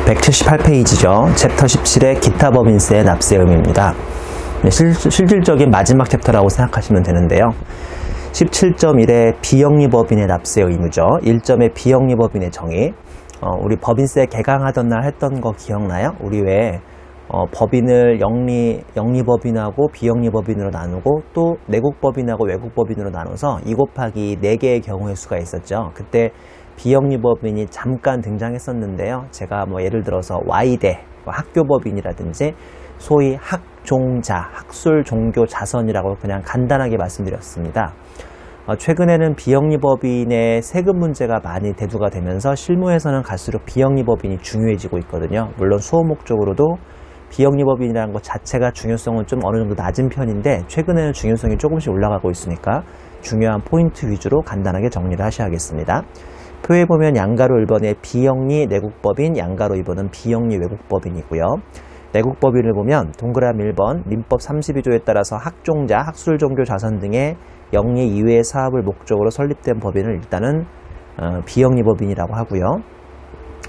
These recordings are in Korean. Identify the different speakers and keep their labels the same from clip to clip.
Speaker 1: 178페이지죠. 챕터 17의 기타 법인세의 납세 의무입니다. 실질적인 마지막 챕터라고 생각하시면 되는데요. 17.1의 비영리법인의 납세 의무죠. 1점의 비영리법인의 정의. 우리 법인세 개강하던 날 했던 거 기억나요? 우리 왜 법인을 영리법인하고 비영리법인으로 나누고 또 내국법인하고 외국법인으로 나눠서 2 곱하기 4개의 경우의 수가 있었죠. 그때 비영리법인이 잠깐 등장했었는데요. 제가 예를 들어서 Y대, 학교법인이라든지 소위 학종자, 학술종교자선이라고 그냥 간단하게 말씀드렸습니다. 최근에는 비영리법인의 세금 문제가 많이 대두가 되면서 실무에서는 갈수록 비영리법인이 중요해지고 있거든요. 물론 수업 목적으로도 비영리법인이라는 것 자체가 중요성은 좀 어느 정도 낮은 편인데 최근에는 중요성이 조금씩 올라가고 있으니까 중요한 포인트 위주로 간단하게 정리를 하셔야겠습니다. 표에 보면 양가로 1번에 비영리 내국법인, 양가로 2번은 비영리 외국법인이고요. 내국법인을 보면 동그라미 1번 민법 32조에 따라서 학종자, 학술종교자선 등의 영리 이외의 사업을 목적으로 설립된 법인을 일단은 비영리법인이라고 하고요.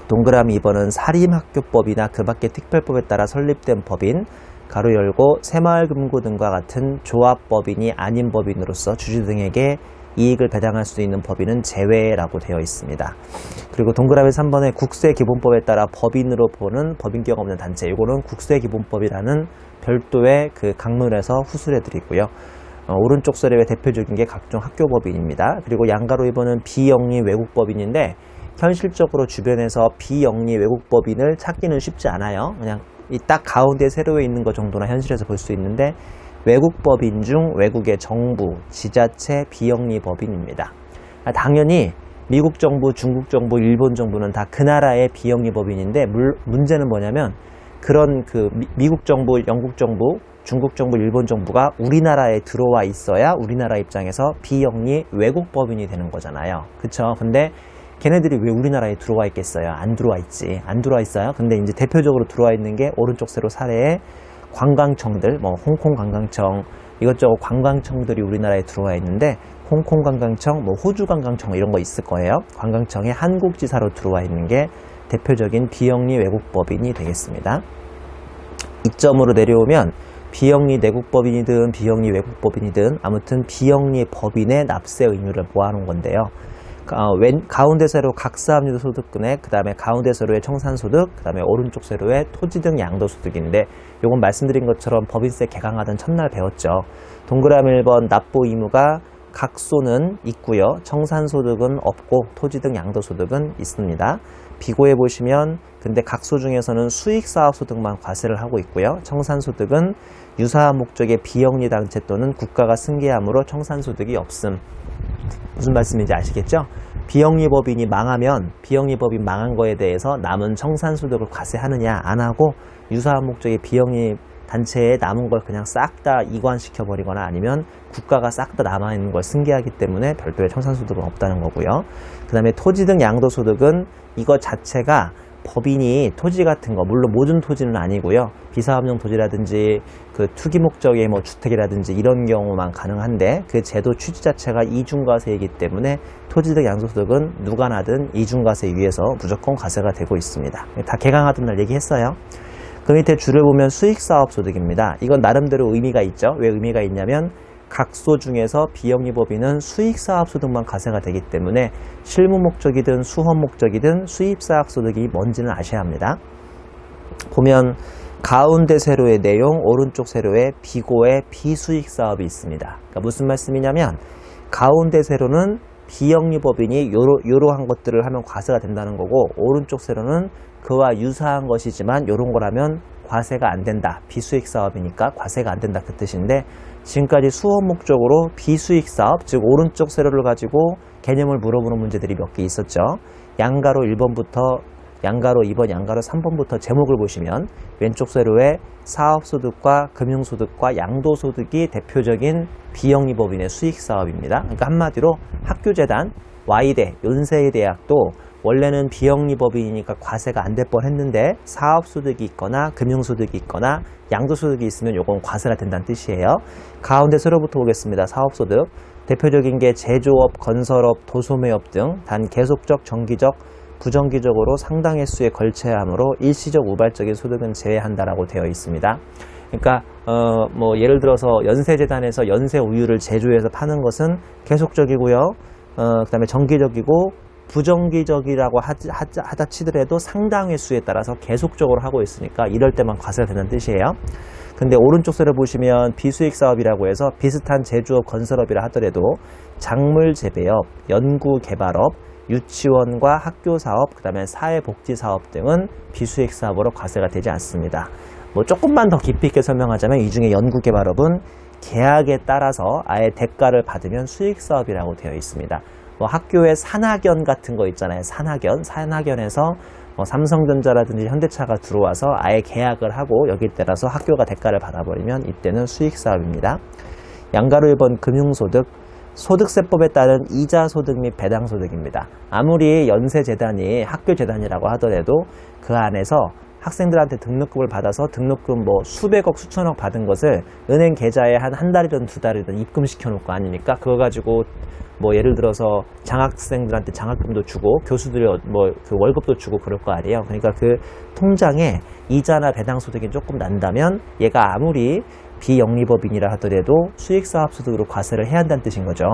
Speaker 1: 동그라미 2번은 사립학교법이나 그 밖의 특별법에 따라 설립된 법인, 가로 열고 새마을금고 등과 같은 조합법인이 아닌 법인으로서 주주 등에게 이익을 배당할 수 있는 법인은 제외라고 되어 있습니다. 그리고 동그라미 3번에 국세기본법에 따라 법인으로 보는 법인격 없는 단체, 이거는 국세기본법이라는 별도의 그 강론에서 후술해 드리고요. 오른쪽 서류의 대표적인 게 각종 학교법인입니다. 그리고 양가로 2번은 비영리 외국법인인데 현실적으로 주변에서 비영리 외국법인을 찾기는 쉽지 않아요. 그냥 이 딱 가운데 세로에 있는 것 정도나 현실에서 볼 수 있는데 외국법인 중 외국의 정부, 지자체, 비영리 법인입니다. 당연히 미국 정부, 중국 정부, 일본 정부는 다 그 나라의 비영리 법인인데 문제는 뭐냐면 그런 그 미국 정부, 영국 정부, 중국 정부, 일본 정부가 우리나라에 들어와 있어야 우리나라 입장에서 비영리 외국 법인이 되는 거잖아요. 그쵸? 근데 걔네들이 왜 우리나라에 들어와 있겠어요? 안 들어와 있지. 안 들어와 있어요. 근데 이제 대표적으로 들어와 있는 게 오른쪽 세로 사례에 관광청들, 홍콩 관광청, 이것저것 관광청들이 우리나라에 들어와 있는데 홍콩 관광청, 호주 관광청 이런 거 있을 거예요. 관광청에 한국지사로 들어와 있는 게 대표적인 비영리 외국법인이 되겠습니다. 이점으로 내려오면 비영리 내국법인이든 비영리 외국법인이든 아무튼 비영리 법인의 납세 의무를 모아놓은 건데요. 가운데 세로 각사합류도 소득금액, 그 다음에 가운데 세로의 청산소득, 그 다음에 오른쪽 세로의 토지 등 양도소득인데 요건 말씀드린 것처럼 법인세 개강하던 첫날 배웠죠. 동그라미 1번 납부 의무가 각소는 있고요. 청산소득은 없고 토지 등 양도소득은 있습니다. 비고에 보시면 근데 각소 중에서는 수익사업소득만 과세를 하고 있고요. 청산소득은 유사한 목적의 비영리 단체 또는 국가가 승계함으로 청산소득이 없음. 무슨 말씀인지 아시겠죠? 비영리법인이 망하면 비영리법인 망한 거에 대해서 남은 청산소득을 과세하느냐 안 하고 유사한 목적의 비영리 단체에 남은 걸 그냥 싹 다 이관시켜 버리거나 아니면 국가가 싹 다 남아있는 걸 승계하기 때문에 별도의 청산소득은 없다는 거고요. 그 다음에 토지 등 양도소득은 이거 자체가 법인이 토지 같은 거, 물론 모든 토지는 아니고요. 비사업용 토지라든지 그 투기 목적의 주택이라든지 이런 경우만 가능한데 그 제도 취지 자체가 이중과세이기 때문에 토지 등 양도소득은 누가 나든 이중과세 위에서 무조건 과세가 되고 있습니다. 다 개강하던 날 얘기했어요. 그 밑에 줄을 보면 수익사업소득입니다. 이건 나름대로 의미가 있죠. 왜 의미가 있냐면 각소 중에서 비영리법인은 수익사업소득만 과세가 되기 때문에 실무 목적이든 수헌 목적이든 수입사업소득이 뭔지는 아셔야 합니다. 보면 가운데 세로의 내용, 오른쪽 세로의 비고의 비수익사업이 있습니다. 그러니까 무슨 말씀이냐면 가운데 세로는 비영리법인이 요러한 것들을 하면 과세가 된다는 거고 오른쪽 세로는 그와 유사한 것이지만 요런 거라면 과세가 안 된다. 비수익사업이니까 과세가 안 된다 그 뜻인데 지금까지 수헌 목적으로 비수익사업, 즉 오른쪽 세로를 가지고 개념을 물어보는 문제들이 몇 개 있었죠. 양가로 1번부터 양가로 2번, 양가로 3번부터 제목을 보시면 왼쪽 세로에 사업소득과 금융소득과 양도소득이 대표적인 비영리법인의 수익사업입니다. 그러니까 한마디로 학교재단, Y대, 연세대학도 원래는 비영리법인이니까 과세가 안 될 뻔했는데 사업소득이 있거나 금융소득이 있거나 양도소득이 있으면 요건 과세가 된다는 뜻이에요. 가운데 세로부터 보겠습니다. 사업소득 대표적인 게 제조업, 건설업, 도소매업 등 단 계속적, 정기적 부정기적으로 상당 횟수에 걸쳐야 하므로 일시적 우발적인 소득은 제외한다라고 되어 있습니다. 그러니까 뭐 예를 들어서 연세재단에서 연세 우유를 제조해서 파는 것은 계속적이고요. 그다음에 정기적이고 부정기적이라고 하다 치더라도 상당 횟수에 따라서 계속적으로 하고 있으니까 이럴 때만 과세가 되는 뜻이에요. 근데 오른쪽 셀을 보시면 비수익 사업이라고 해서 비슷한 제조업, 건설업이라 하더라도 작물 재배업, 연구 개발업, 유치원과 학교 사업, 그 다음에 사회복지 사업 등은 비수익 사업으로 과세가 되지 않습니다. 뭐 조금만 더 깊이 있게 설명하자면 이 중에 연구 개발업은 계약에 따라서 아예 대가를 받으면 수익 사업이라고 되어 있습니다. 뭐 학교에 산학연 같은 거 있잖아요. 산학연에서 뭐 삼성전자라든지 현대차가 들어와서 아예 계약을 하고 여기에 따라서 학교가 대가를 받아버리면 이때는 수익 사업입니다. 양가로 1번 금융소득, 소득세법에 따른 이자소득 및 배당소득입니다. 아무리 연세재단이 학교재단이라고 하더라도 그 안에서 학생들한테 등록금을 받아서 등록금 뭐 수백억 수천억 받은 것을 은행 계좌에 한 달이든 두 달이든 입금시켜 놓을 거 아닙니까? 그거 가지고 뭐 예를 들어서 장학생들한테 장학금도 주고 교수들이 뭐 그 월급도 주고 그럴 거 아니에요. 그러니까 그 통장에 이자나 배당 소득이 조금 난다면 얘가 아무리 비영리법인이라 하더라도 수익사업소득으로 과세를 해야 한다는 뜻인 거죠.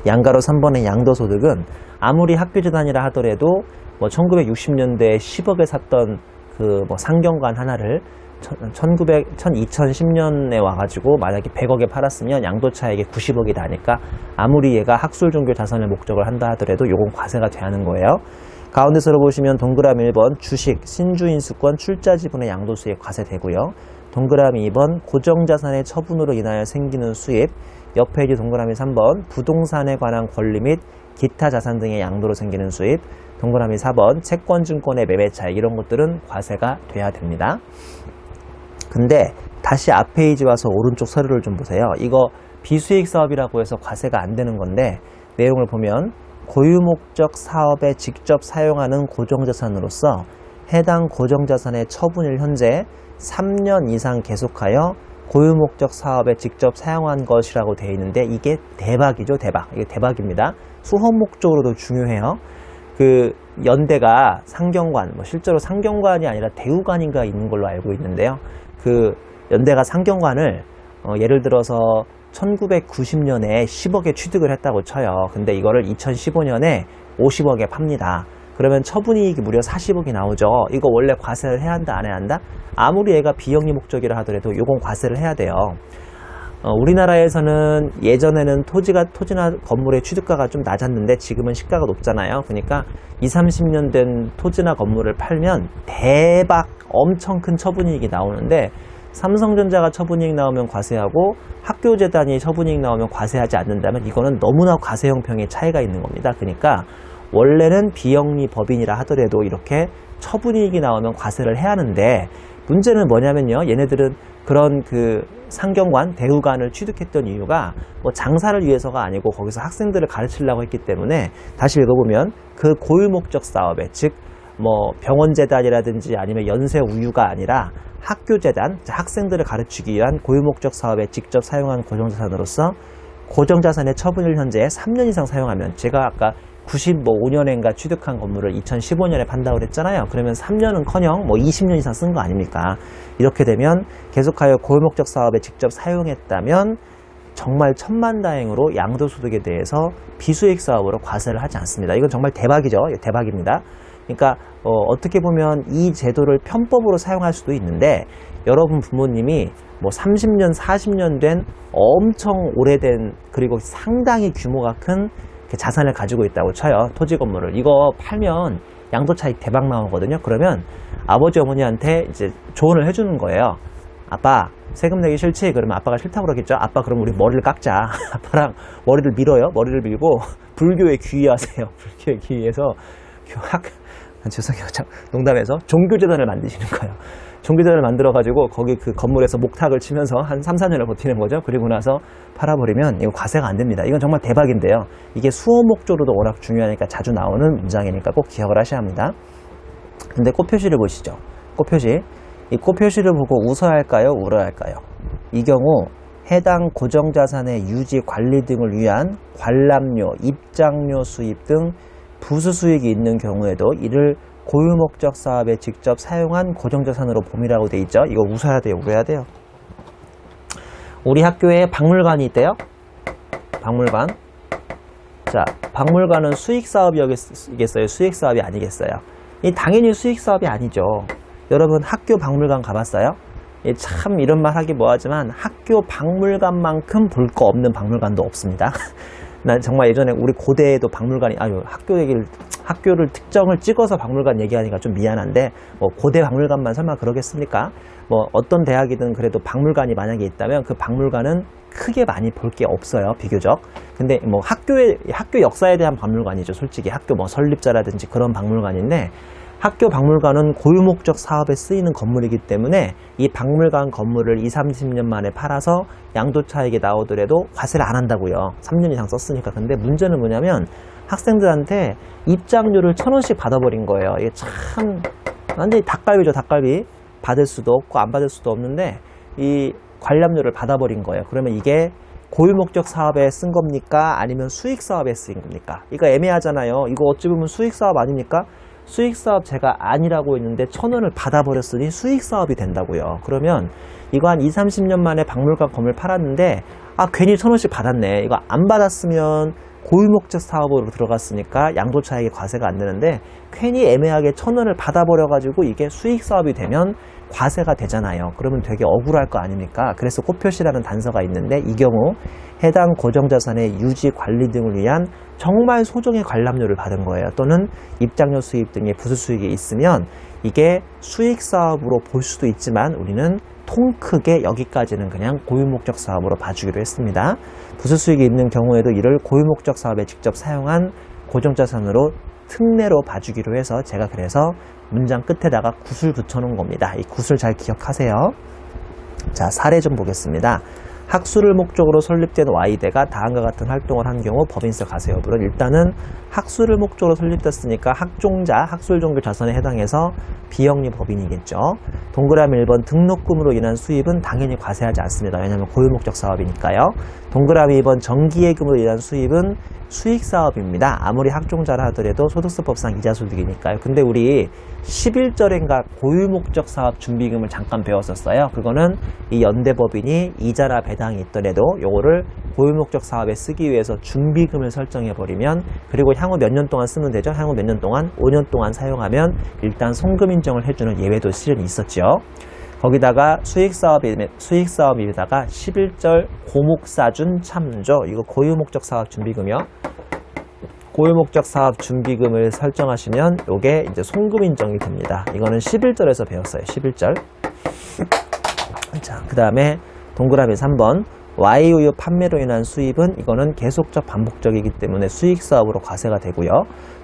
Speaker 1: 양가로 3번의 양도소득은 아무리 학교재단이라 하더라도 뭐 1960년대에 10억에 샀던 그 뭐 상경관 하나를 2010년에 와가지고 만약에 100억에 팔았으면 양도차익이 90억이 나니까 아무리 얘가 학술종교 자산을 목적을 한다 하더라도 요건 과세가 돼야 하는 거예요. 가운데서로 보시면 동그라미 1번 주식, 신주인수권, 출자지분의 양도수익 과세되고요. 동그라미 2번 고정자산의 처분으로 인하여 생기는 수입, 옆에 이제 동그라미 3번 부동산에 관한 권리 및 기타 자산 등의 양도로 생기는 수입, 동그라미 4번 채권증권의 매매차익 이런 것들은 과세가 돼야 됩니다. 근데 다시 앞 페이지 와서 오른쪽 서류를 좀 보세요. 이거 비수익 사업이라고 해서 과세가 안 되는 건데 내용을 보면 고유목적 사업에 직접 사용하는 고정자산으로서 해당 고정자산의 처분일 현재 3년 이상 계속하여 고유목적 사업에 직접 사용한 것이라고 되어 있는데 이게 대박이죠. 대박. 이게 대박입니다. 수험 목적으로도 중요해요. 그 연대가 상경관, 뭐 실제로 상경관이 아니라 대우관인가 있는 걸로 알고 있는데요. 그 연대가 상경관을 예를 들어서 1990년에 10억에 취득을 했다고 쳐요. 근데 이거를 2015년에 50억에 팝니다. 그러면 처분이익이 무려 40억이 나오죠. 이거 원래 과세를 해야 한다, 안 해야 한다? 아무리 얘가 비영리 목적이라 하더라도 이건 과세를 해야 돼요. 우리나라에서는 예전에는 토지나 건물의 취득가가 좀 낮았는데 지금은 시가가 높잖아요. 그러니까 20, 30년 된 토지나 건물을 팔면 대박 엄청 큰 처분이익이 나오는데 삼성전자가 처분이익 나오면 과세하고 학교재단이 처분이익 나오면 과세하지 않는다면 이거는 너무나 과세 형평의 차이가 있는 겁니다. 그러니까 원래는 비영리 법인이라 하더라도 이렇게 처분이익이 나오면 과세를 해야 하는데 문제는 뭐냐면요. 얘네들은 그런 그 상경관, 대우관을 취득했던 이유가 뭐 장사를 위해서가 아니고 거기서 학생들을 가르치려고 했기 때문에 다시 읽어보면 그 고유목적 사업에 즉 뭐 병원재단이라든지 아니면 연세우유가 아니라 학교재단, 학생들을 가르치기 위한 고유목적 사업에 직접 사용한 고정자산으로서 고정자산의 처분일 현재 3년 이상 사용하면 제가 아까 95년인가 취득한 건물을 2015년에 판다고 그랬잖아요. 그러면 3년은커녕 뭐 20년 이상 쓴 거 아닙니까? 이렇게 되면 계속하여 고유목적 사업에 직접 사용했다면 정말 천만다행으로 양도소득에 대해서 비수익 사업으로 과세를 하지 않습니다. 이건 정말 대박이죠. 대박입니다. 그러니까 어떻게 보면 이 제도를 편법으로 사용할 수도 있는데 여러분 부모님이 뭐 30년, 40년 된 엄청 오래된 그리고 상당히 규모가 큰 자산을 가지고 있다고 쳐요. 토지 건물을. 이거 팔면 양도 차익 대박 나오거든요. 그러면 아버지 어머니한테 이제 조언을 해주는 거예요. 아빠 세금 내기 싫지? 그러면 아빠가 싫다고 그러겠죠. 아빠 그럼 우리 머리를 깎자. 아빠랑 머리를 밀어요. 머리를 밀고 불교에 귀의하세요. 불교에 귀의해서 죄송해요. 농담해서 종교재단을 만드시는 거예요. 종교재단을 만들어가지고 거기 그 건물에서 목탁을 치면서 한 3, 4년을 버티는 거죠. 그리고 나서 팔아버리면 이거 과세가 안 됩니다. 이건 정말 대박인데요. 이게 수호 목조로도 워낙 중요하니까 자주 나오는 문장이니까 꼭 기억을 하셔야 합니다. 근데 꽃표시를 보시죠. 꽃표시. 이 꽃표시를 보고 웃어야 할까요? 울어야 할까요? 이 경우 해당 고정자산의 유지 관리 등을 위한 관람료, 입장료 수입 등 부수 수익이 있는 경우에도 이를 고유목적 사업에 직접 사용한 고정자산으로 봄이라고 돼 있죠. 이거 웃어야 돼요. 울어야 돼요. 우리 학교에 박물관이 있대요. 박물관. 자, 박물관은 수익사업이겠어요? 수익사업이 아니겠어요? 당연히 수익사업이 아니죠. 여러분 학교 박물관 가봤어요? 참 이런 말 하기 뭐하지만 학교 박물관만큼 볼 거 없는 박물관도 없습니다. 난 정말 예전에 우리 고대에도 박물관이 학교를 특정을 찍어서 박물관 얘기하니까 좀 미안한데 뭐 고대 박물관만 설마 그러겠습니까? 뭐 어떤 대학이든 그래도 박물관이 만약에 있다면 그 박물관은 크게 많이 볼 게 없어요, 비교적. 근데 뭐 학교 역사에 대한 박물관이죠, 솔직히. 학교 뭐 설립자라든지 그런 박물관인데, 학교 박물관은 고유목적 사업에 쓰이는 건물이기 때문에 이 박물관 건물을 20-30년 만에 팔아서 양도차익이 나오더라도 과세를 안 한다고요. 3년 이상 썼으니까. 근데 문제는 뭐냐면 학생들한테 입장료를 1,000원씩 받아버린 거예요. 이게 참 완전히 닭갈비죠, 닭갈비. 받을 수도 없고 안 받을 수도 없는데 이 관람료를 받아버린 거예요. 그러면 이게 고유목적 사업에 쓴 겁니까? 아니면 수익사업에 쓰인 겁니까? 이거 애매하잖아요. 이거 어찌 보면 수익사업 아닙니까? 수익사업 제가 아니라고 했는데 1,000원을 받아버렸으니 수익사업이 된다고요. 그러면 이거 한 20-30년 만에 박물관 건물 팔았는데 괜히 1,000원씩 받았네. 이거 안 받았으면 고유목적 사업으로 들어갔으니까 양도차익이 과세가 안 되는데 괜히 애매하게 1,000원을 받아버려가지고 이게 수익사업이 되면 과세가 되잖아요. 그러면 되게 억울할 거 아닙니까? 그래서 꽃표시라는 단서가 있는데 이 경우 해당 고정자산의 유지 관리 등을 위한 정말 소정의 관람료를 받은 거예요. 또는 입장료 수입 등의 부수 수익이 있으면 이게 수익사업으로 볼 수도 있지만 우리는 통 크게 여기까지는 그냥 고유목적 사업으로 봐주기로 했습니다. 부수 수익이 있는 경우에도 이를 고유목적 사업에 직접 사용한 고정자산으로 특례로 봐주기로 해서 제가 그래서 문장 끝에다가 굿을 붙여놓은 겁니다. 이 굿을 잘 기억하세요. 자, 사례 좀 보겠습니다. 학술을 목적으로 설립된 Y대가 다음과 같은 활동을 한 경우 법인세 과세 여부를 일단은 학술을 목적으로 설립됐으니까 학종자, 학술종교 자산에 해당해서 비영리 법인이겠죠. 동그라미 1번 등록금으로 인한 수입은 당연히 과세하지 않습니다. 왜냐하면 고유목적 사업이니까요. 동그라미 2번 정기예금으로 인한 수입은 수익사업입니다. 아무리 학종자라 하더라도 소득세법상 이자소득이니까요. 근데 우리 11절인가 고유목적 사업 준비금을 잠깐 배웠었어요. 그거는 이 연대법인이 이자나 배당이 있더라도 요거를 고유목적 사업에 쓰기 위해서 준비금을 설정해버리면, 그리고 향후 몇 년 동안 쓰면 되죠. 향후 몇 년 동안 5년 동안 사용하면 일단 송금 인정을 해주는 예외도 실은 있었죠. 거기다가 수익사업에다가 11절 고목사준 참조, 이거 고유목적 사업 준비금이요. 고유목적 사업 준비금을 설정하시면 요게 이제 송금 인정이 됩니다. 이거는 11절에서 배웠어요. 11절. 자, 그 다음에 동그라미 3번 Y우유 판매로 인한 수입은 이거는 계속적 반복적이기 때문에 수익사업으로 과세가 되고요.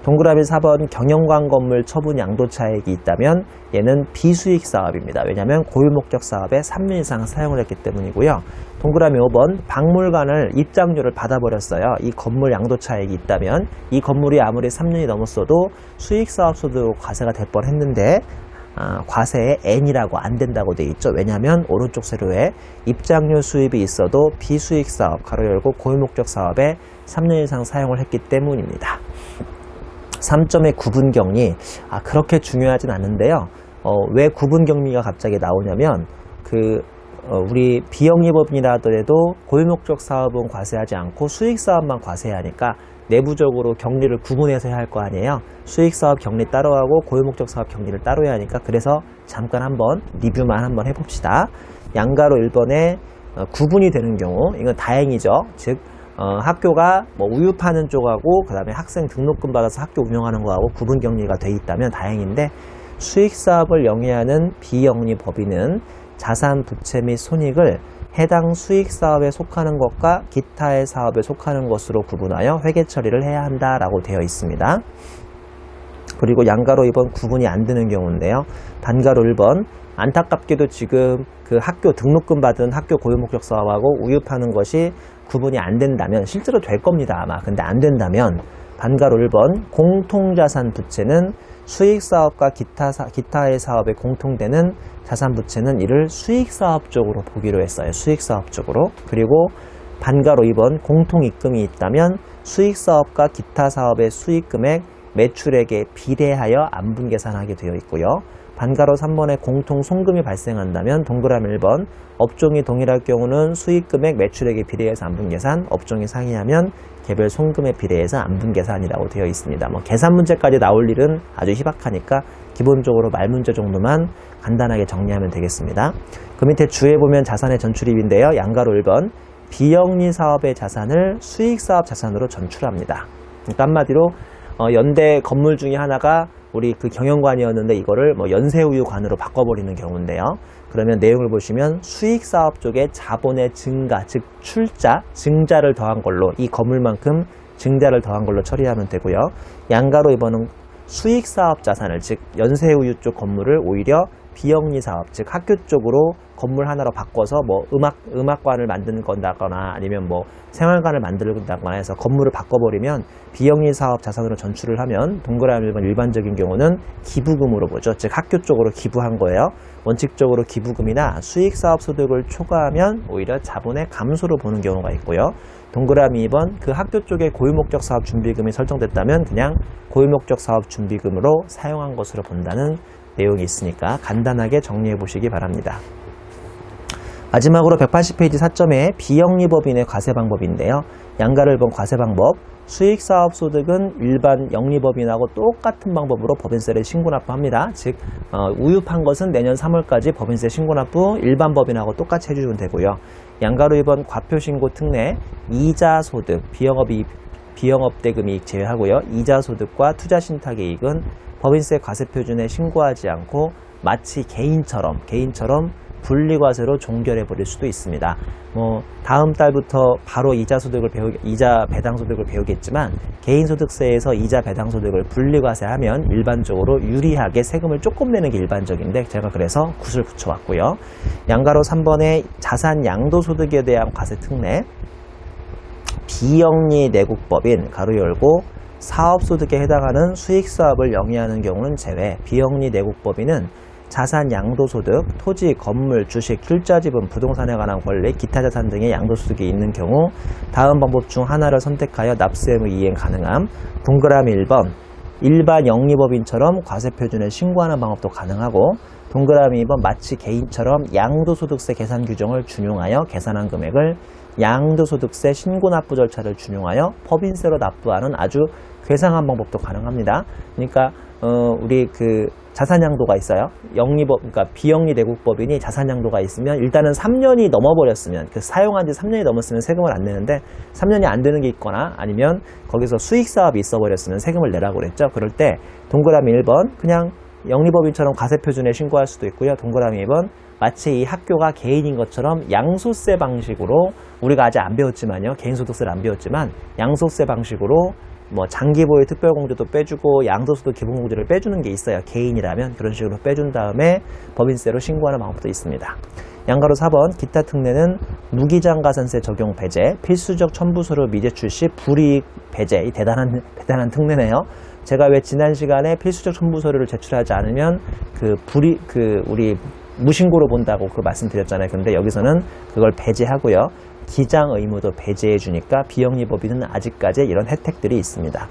Speaker 1: 동그라미 4번 경영관 건물 처분 양도차익이 있다면 얘는 비수익사업입니다. 왜냐하면 고유목적 사업에 3년 이상 사용을 했기 때문이고요. 동그라미 5번 박물관을 입장료를 받아버렸어요. 이 건물 양도차익이 있다면 이 건물이 아무리 3년이 넘었어도 수익사업 소득으로 과세가 될 뻔했는데 과세에 N이라고 안 된다고 돼 있죠. 왜냐하면 오른쪽 세로에 입장료 수입이 있어도 비수익사업 가로 열고 고유목적 사업에 3년 이상 사용을 했기 때문입니다. 3점의 구분격리 그렇게 중요하진 않은데요. 왜 구분격리가 갑자기 나오냐면 우리 비영리법인이라 하더라도 고유목적 사업은 과세하지 않고 수익사업만 과세해야 하니까 내부적으로 격리를 구분해서 해야 할 거 아니에요. 수익사업 격리 따로 하고 고유목적 사업 격리를 따로 해야 하니까 그래서 잠깐 한번 리뷰만 한번 해봅시다. 양가로 1번에 구분이 되는 경우 이건 다행이죠. 즉 학교가 뭐 우유 파는 쪽하고 그 다음에 학생 등록금 받아서 학교 운영하는 거하고 구분 격리가 돼 있다면 다행인데, 수익사업을 영위하는 비영리 법인은 자산 부채 및 손익을 해당 수익사업에 속하는 것과 기타의 사업에 속하는 것으로 구분하여 회계 처리를 해야 한다라고 되어 있습니다. 그리고 양가로 2번 구분이 안 되는 경우인데요. 단가로 1번 안타깝게도 지금 그 학교 등록금 받은 학교 고유목적 사업하고 우유 파는 것이 구분이 안 된다면, 실제로 될 겁니다 아마. 근데 안 된다면 단가로 1번 공통자산 부채는 수익사업과 기타의 사업에 공통되는 자산부채는 이를 수익사업 쪽으로 보기로 했어요. 수익사업 쪽으로. 그리고 반가로 2번 공통입금이 있다면 수익사업과 기타 사업의 수익금액 매출액에 비례하여 안분 계산하게 되어 있고요. 반가로 3번에 공통 송금이 발생한다면 동그라미 1번 업종이 동일할 경우는 수익금액 매출액에 비례해서 안분 계산, 업종이 상이하면 개별 송금에 비례해서 안분 계산이라고 되어 있습니다. 뭐 계산 문제까지 나올 일은 아주 희박하니까 기본적으로 말 문제 정도만 간단하게 정리하면 되겠습니다. 그 밑에 주에 보면 자산의 전출입인데요. 양가로 1번 비영리 사업의 자산을 수익사업 자산으로 전출합니다. 그러니까 한마디로 연대 건물 중에 하나가 우리 그 경영관이었는데 이거를 뭐 연세우유관으로 바꿔버리는 경우인데요. 그러면 내용을 보시면 수익사업 쪽에 자본의 증가, 즉 출자, 증자를 더한 걸로 이 건물만큼 증자를 더한 걸로 처리하면 되고요. 양가로 2번은 수익사업 자산을, 즉 연세우유 쪽 건물을 오히려 비영리 사업, 즉 학교 쪽으로 건물 하나로 바꿔서 뭐 음악관을 만든다거나 아니면 뭐 생활관을 만든다거나 해서 건물을 바꿔버리면 비영리 사업 자산으로 전출을 하면 동그라미 1번 일반적인 경우는 기부금으로 보죠. 즉 학교 쪽으로 기부한 거예요. 원칙적으로 기부금이나 수익사업 소득을 초과하면 오히려 자본의 감소로 보는 경우가 있고요. 동그라미 2번 그 학교 쪽에 고유목적 사업 준비금이 설정됐다면 그냥 고유목적 사업 준비금으로 사용한 것으로 본다는 내용이 있으니까 간단하게 정리해 보시기 바랍니다. 마지막으로 180페이지 4점에 비영리법인의 과세방법인데요. 양가를 본 과세방법, 수익사업소득은 일반 영리법인하고 똑같은 방법으로 법인세를 신고납부합니다. 즉 우유 판 것은 내년 3월까지 법인세 신고납부 일반 법인하고 똑같이 해주면 되고요. 양가로 2번 과표신고 특례, 이자소득, 비영업대금 이익 제외하고요. 이자소득과 투자신탁이익은 법인세 과세표준에 신고하지 않고 마치 개인처럼 분리과세로 종결해 버릴 수도 있습니다. 뭐 다음 달부터 바로 이자 배당소득을 배우겠지만 개인소득세에서 이자 배당소득을 분리과세하면 일반적으로 유리하게 세금을 조금 내는 게 일반적인데 제가 그래서 굿을 붙여왔고요. 양가로 3번에 자산 양도소득에 대한 과세 특례, 비영리 내국법인 가로 열고 사업소득에 해당하는 수익사업을 영위하는 경우는 제외, 비영리 내국법인은 자산 양도소득, 토지, 건물, 주식, 출자지분, 부동산에 관한 권리, 기타 자산 등의 양도소득이 있는 경우 다음 방법 중 하나를 선택하여 납세 의무 이행 가능함. 동그라미 1번 일반 영리법인처럼 과세표준을 신고하는 방법도 가능하고 동그라미 2번 마치 개인처럼 양도소득세 계산 규정을 준용하여 계산한 금액을 양도소득세 신고납부 절차를 준용하여 법인세로 납부하는 아주 괴상한 방법도 가능합니다. 그러니까 우리 그 자산양도가 있어요. 그러니까 비영리 내국법인이 자산양도가 있으면 일단은 3년이 넘어버렸으면 사용한 지 3년이 넘었으면 세금을 안 내는데 3년이 안 되는 게 있거나 아니면 거기서 수익사업이 있어버렸으면 세금을 내라고 그랬죠. 그럴 때 동그라미 1번 그냥 영리법인처럼 과세표준에 신고할 수도 있고요. 동그라미 2번 마치 이 학교가 개인인 것처럼 양소세 방식으로 우리가 아직 안 배웠지만요. 개인소득세를 안 배웠지만 양소세 방식으로 뭐 장기보유 특별공제도 빼주고 양도소득 기본공제를 빼주는 게 있어요. 개인이라면 그런 식으로 빼준 다음에 법인세로 신고하는 방법도 있습니다. 양가로 4번 기타 특례는 무기장가산세 적용 배제, 필수적 첨부서류 미제출 시 불이익 배제. 이 대단한 특례네요. 제가 왜 지난 시간에 필수적 첨부서류를 제출하지 않으면 우리 무신고로 본다고 말씀드렸잖아요. 근데 여기서는 그걸 배제하고요. 기장 의무도 배제해 주니까 비영리법인은 아직까지 이런 혜택들이 있습니다.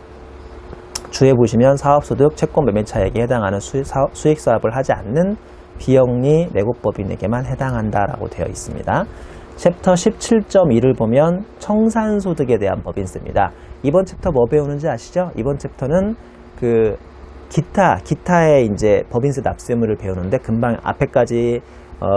Speaker 1: 주에 보시면 사업소득, 채권 매매 차익에 해당하는 수익사업을 하지 않는 비영리 내국법인에게만 해당한다라고 되어 있습니다. 챕터 17.1을 보면 청산소득에 대한 법인세입니다. 이번 챕터 뭐 배우는지 아시죠? 이번 챕터는 기타의 이제 법인세 납세의무를 배우는데 금방 앞에까지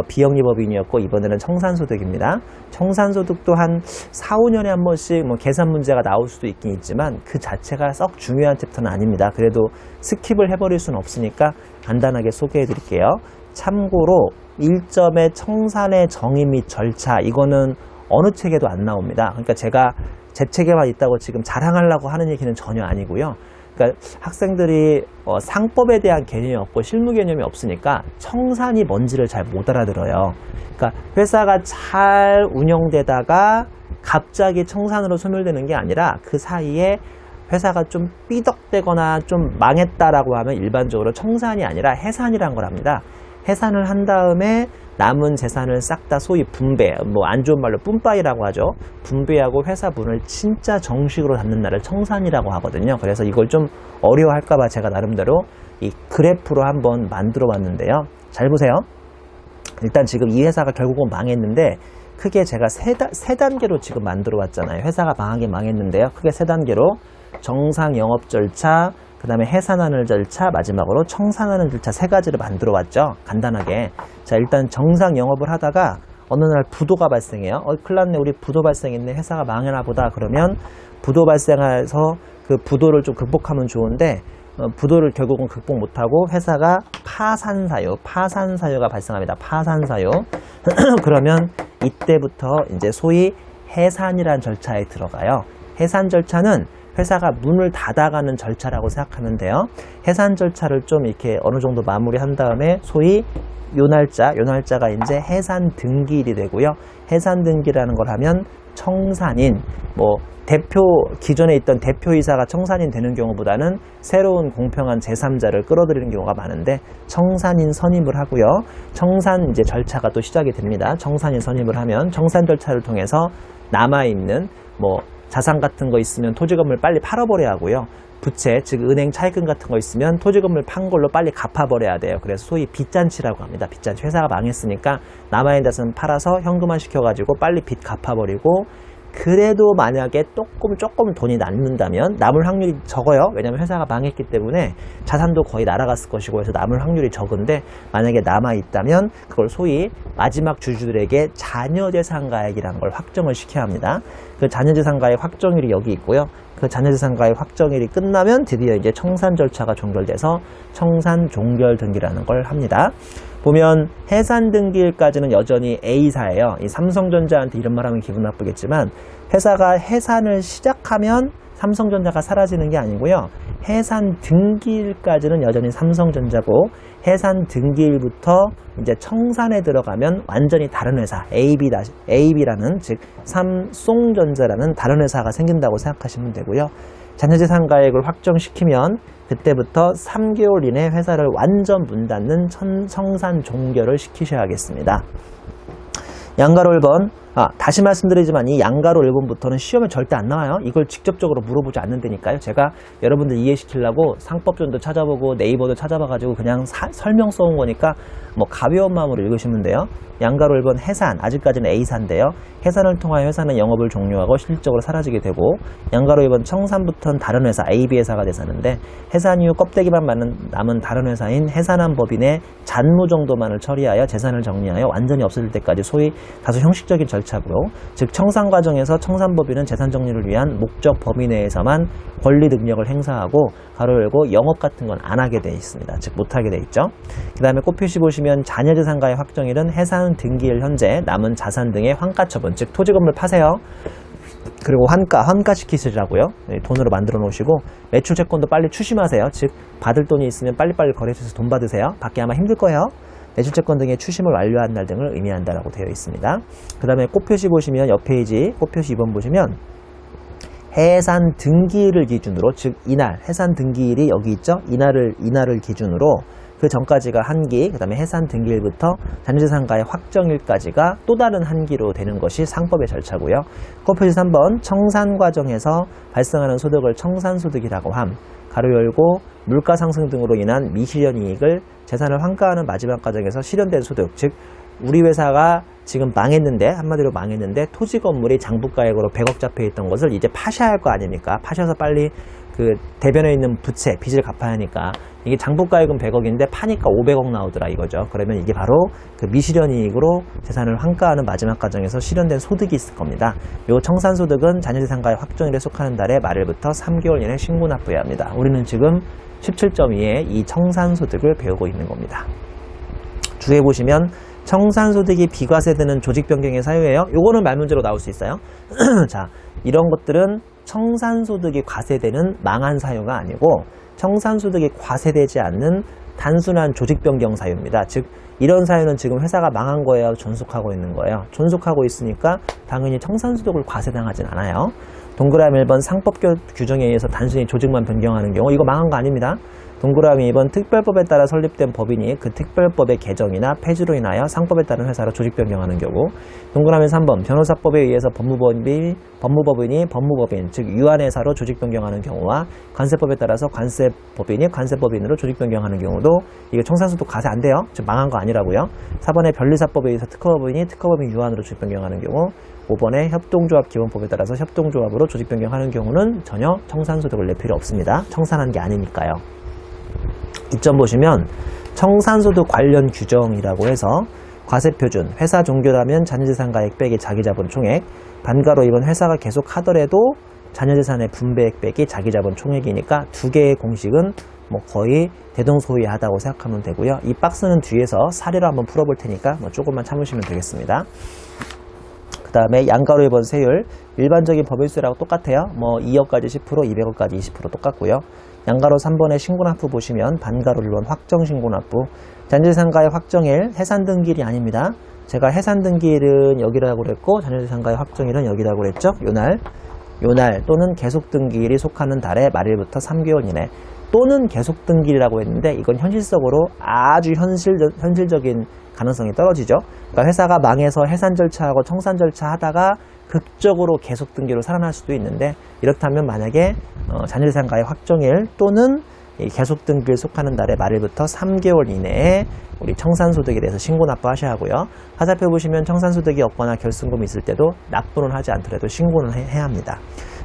Speaker 1: 비영리법인이었고 이번에는 청산소득입니다. 청산소득도 한 4, 5년에 한 번씩 계산 문제가 나올 수도 있긴 있지만 그 자체가 썩 중요한 챕터는 아닙니다. 그래도 스킵을 해버릴 수는 없으니까 간단하게 소개해 드릴게요. 참고로 1점의 청산의 정의 및 절차, 이거는 어느 책에도 안 나옵니다. 그러니까 제가 제 책에만 있다고 지금 자랑하려고 하는 얘기는 전혀 아니고요. 그러니까 학생들이 상법에 대한 개념이 없고 실무 개념이 없으니까 청산이 뭔지를 잘 못 알아들어요. 그러니까 회사가 잘 운영되다가 갑자기 청산으로 소멸되는 게 아니라 그 사이에 회사가 좀 삐덕대거나 좀 망했다라고 하면 일반적으로 청산이 아니라 해산이란 걸 합니다. 해산을 한 다음에 남은 재산을 싹 다 소위 분배, 뭐 안 좋은 말로 뿜빠이라고 하죠. 분배하고 회사 문을 진짜 정식으로 닫는 날을 청산이라고 하거든요. 그래서 이걸 좀 어려워할까봐 제가 나름대로 이 그래프로 한번 만들어 봤는데요. 잘 보세요. 일단 지금 이 회사가 결국은 망했는데 크게 제가 세 단계로 지금 만들어 왔잖아요. 회사가 망하게 망했는데요. 크게 세 단계로 정상 영업 절차, 그 다음에 해산하는 절차, 마지막으로 청산하는 절차 세 가지를 만들어 왔죠. 간단하게. 자, 일단 정상 영업을 하다가 어느 날 부도가 발생해요. 큰일 났네. 우리 부도 발생했네. 회사가 망해나 보다. 그러면 부도 발생해서 그 부도를 좀 극복하면 좋은데 부도를 결국은 극복 못하고 회사가 파산사유가 발생합니다. 파산사유. 그러면 이때부터 이제 소위 해산이라는 절차에 들어가요. 해산 절차는 회사가 문을 닫아가는 절차라고 생각하면 돼요. 해산 절차를 좀 이렇게 어느 정도 마무리한 다음에 소위 요 날짜가 이제 해산 등기일이 되고요. 해산 등기라는 걸 하면 청산인, 기존에 있던 대표이사가 청산인 되는 경우보다는 새로운 공평한 제3자를 끌어들이는 경우가 많은데 청산인 선임을 하고요. 청산 이제 절차가 또 시작이 됩니다. 청산인 선임을 하면 청산 절차를 통해서 남아있는 자산 같은 거 있으면 토지 건물 빨리 팔아버려야 하고요. 부채, 즉 은행 차입금 같은 거 있으면 토지 건물 판 걸로 빨리 갚아버려야 돼요. 그래서 소위 빚잔치라고 합니다. 빚잔치. 회사가 망했으니까 남아있는 자산 팔아서 현금화 시켜가지고 빨리 빚 갚아버리고 그래도 만약에 조금 돈이 남는다면 남을 확률이 적어요. 왜냐하면 회사가 망했기 때문에 자산도 거의 날아갔을 것이고 해서 남을 확률이 적은데 만약에 남아있다면 그걸 소위 마지막 주주들에게 자녀재산가액이라는 걸 확정을 시켜야 합니다. 그 자녀재산가액 확정일이 여기 있고요. 그 자녀재산가액 확정일이 끝나면 드디어 이제 청산 절차가 종결돼서 청산 종결 등기라는 걸 합니다. 보면 해산 등기일까지는 여전히 A사예요. 이 삼성전자한테 이런 말 하면 기분 나쁘겠지만 회사가 해산을 시작하면 삼성전자가 사라지는 게 아니고요. 해산 등기일까지는 여전히 삼성전자고 해산 등기일부터 이제 청산에 들어가면 완전히 다른 회사 AB라는 즉 삼송전자라는 다른 회사가 생긴다고 생각하시면 되고요. 자녀재산가액을 확정시키면 그때부터 3개월 이내 회사를 완전 문 닫는 청산 종결을 시키셔야겠습니다. 양가로 1번, 다시 말씀드리지만 이 양가로 1번부터는 시험에 절대 안 나와요. 이걸 직접적으로 물어보지 않는다니까요. 제가 여러분들 이해시키려고 상법전도 찾아보고 네이버도 찾아봐가지고 그냥 설명 써온 거니까 가벼운 마음으로 읽으시면 돼요. 양가로 1번 해산, 아직까지는 A사인데요. 해산을 통하여 회사는 영업을 종료하고 실질적으로 사라지게 되고 양가로 2번 청산부터는 다른 회사, AB회사가 되사는데 해산 이후 껍데기만 남은 다른 회사인 해산한 법인의 잔무 정도만을 처리하여 재산을 정리하여 완전히 없어질 때까지 소위 다소 형식적인 절차고요. 즉 청산 과정에서 청산법인은 재산 정리를 위한 목적 범위 내에서만 권리 능력을 행사하고 가로 열고 영업 같은 건 안 하게 돼 있습니다. 즉 못하게 돼 있죠. 그 다음에 꽃표시 보시면 자녀재산가의 확정일은 해산 등기일 현재 남은 자산 등의 환가처분, 즉 토지 건물 파세요. 그리고 환가 시키시라고요. 돈으로 만들어 놓으시고 매출 채권도 빨리 추심하세요. 즉 받을 돈이 있으면 빨리빨리 거래소에서 돈 받으세요. 받기 아마 힘들 거예요. 매출채권 등의 추심을 완료한 날 등을 의미한다라고 되어 있습니다. 그 다음에 꽃표시 보시면 옆 페이지 꽃표시 2번 보시면 해산 등기일을 기준으로, 즉 이날 해산 등기일이 여기 있죠. 이날을 기준으로 그 전까지가 한기, 그 다음에 해산 등기일부터 자녀재산가의 확정일까지가 또 다른 한기로 되는 것이 상법의 절차고요. 꽃표시 3번 청산 과정에서 발생하는 소득을 청산소득이라고 함. 가로 열고 물가 상승 등으로 인한 미실현 이익을 재산을 환가하는 마지막 과정에서 실현된 소득, 즉 우리 회사가 지금 망했는데, 한마디로 망했는데 토지 건물이 장부가액으로 100억 잡혀있던 것을 이제 파셔야 할 거 아닙니까? 파셔서 빨리 그 대변에 있는 부채, 빚을 갚아야 하니까 이게 장부가액은 100억인데 파니까 500억 나오더라 이거죠. 그러면 이게 바로 그 미실현 이익으로 재산을 환가하는 마지막 과정에서 실현된 소득이 있을 겁니다. 요 청산소득은 자녀재산가의 확정일에 속하는 달에 말일부터 3개월 이내 신고 납부해야 합니다. 우리는 지금 17.2에 이 청산소득을 배우고 있는 겁니다. 주에 보시면 청산소득이 비과세되는 조직 변경의 사유예요. 요거는 말문제로 나올 수 있어요. 자, 이런 것들은 청산소득이 과세되는 망한 사유가 아니고 청산소득이 과세되지 않는 단순한 조직 변경 사유입니다. 즉 이런 사유는 지금 회사가 망한 거예요, 존속하고 있는 거예요. 존속하고 있으니까 당연히 청산소득을 과세당하진 않아요. 동그라미 1번 상법 규정에 의해서 단순히 조직만 변경하는 경우 이거 망한 거 아닙니다. 동그라미 2번 특별법에 따라 설립된 법인이 그 특별법의 개정이나 폐지로 인하여 상법에 따른 회사로 조직 변경하는 경우. 동그라미 3번 변호사법에 의해서 법무법인이 법무법인 즉 유한회사로 조직 변경하는 경우와 관세법에 따라서 관세법인이 관세법인으로 조직 변경하는 경우도 이게 청산수도 가세 안 돼요. 즉 망한 거 아니라고요. 4번에 변리사법에 의해서 특허법인이 특허법인 유한으로 조직 변경하는 경우. 5번에 협동조합 기본법에 따라서 협동조합으로 조직 변경하는 경우는 전혀 청산소득을 낼 필요 없습니다. 청산한 게 아니니까요. 이점 보시면 청산소득 관련 규정이라고 해서 과세표준, 회사 종결하면 자녀재산가액 빼기 자기자본 총액, 반가로 이번 회사가 계속 하더라도 자녀재산의 분배액 빼기 자기자본 총액이니까 두 개의 공식은 뭐 거의 대동소이하다고 생각하면 되고요. 이 박스는 뒤에서 사례로 한번 풀어볼 테니까 뭐 조금만 참으시면 되겠습니다. 그 다음에 양가로 2번 세율, 일반적인 법인세라고 똑같아요. 뭐 2억까지 10%, 200억까지 20% 똑같고요. 양가로 3번의 신고납부 보시면 반가로 1번 확정신고납부, 자녀재산가의 확정일, 해산등기일이 아닙니다. 제가 해산등기일은 여기라고 그랬고 자녀재산가의 확정일은 여기라고 그랬죠. 요날 또는 계속등기일이 속하는 달의 말일부터 3개월 이내, 또는 계속등기일이라고 했는데 이건 현실적으로 아주 현실적인 가능성이 떨어지죠. 그러니까 회사가 망해서 해산 절차하고 청산 절차 하다가 극적으로 계속등기로 살아날 수도 있는데, 이렇다면 만약에 자녀재산가의 확정일 또는 계속등기에 속하는 달의 말일부터 3개월 이내에 우리 청산소득에 대해서 신고납부 하셔야 하고요. 화살표 보시면 청산소득이 없거나 결승금이 있을 때도 납부는 하지 않더라도 신고는 해야 합니다.